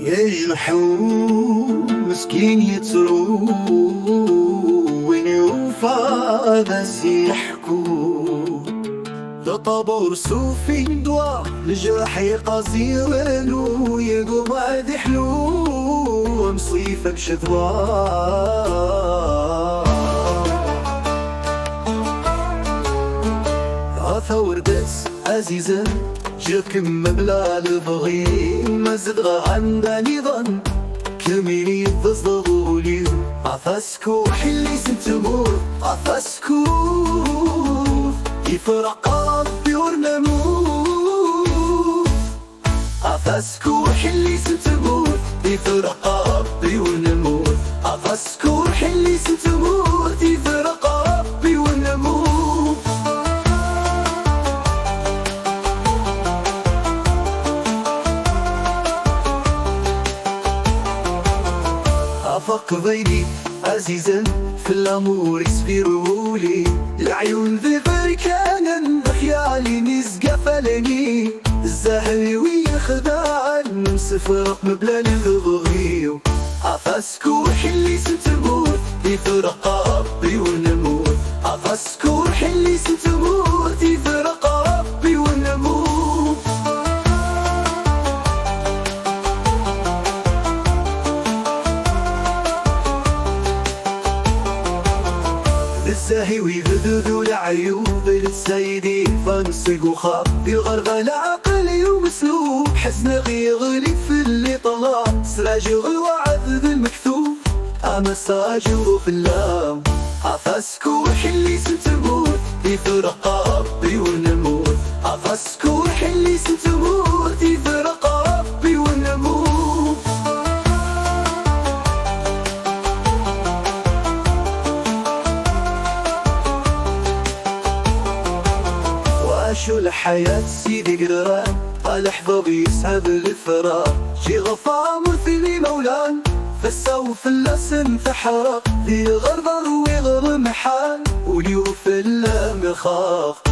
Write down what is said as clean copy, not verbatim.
يجرحوا مسكين يترو وين يوفى بس يحكوا لطابور صوفي دوا الجرح يقاسي ولو يقوم عاد حلو مصيفة بشدوا عاثا وردت عزيزة جاكم مبلغ البغي ما زدغى عندني ظن كميني يتصدغوا لي عفاسكو حلي سنتمور عفاسكو يفرق ربي ورنموت عفاسكو حلي سنتمور يفرق ربي ورنموت عفاسكو حلي سنتمور يفرق ربي ورنموت أفق بيني عزيزا في الأمور يسفرولي العيون ذي بركانا خيالي نزقى فلني الزهري ويخدعا مسفرق مبلان الغغيو عفاسكو حلي سنتموت يفرق ربي ونموت عفاسكو حلي سنتموت يفرق ربي ونموت الزاهي ويغددو العيوب للسيدي فانسق وخاف يغرغ العقل ومسلوب حزن غيغلي في اللي طلع سراجو الوعد المكتوب مساجو في اللام عفاسكو حلي سنتموت يفرق ربي ونموت عفاسكو حلي سنتموت يفرق ربي ونموت عاشوا الحياة سيدي قدران الحظى بيسعد الفراق جي غفا مثلي مولان فالسوف اللسن فحرق ذي غرضر ويغرم حال وليوف اللام خاف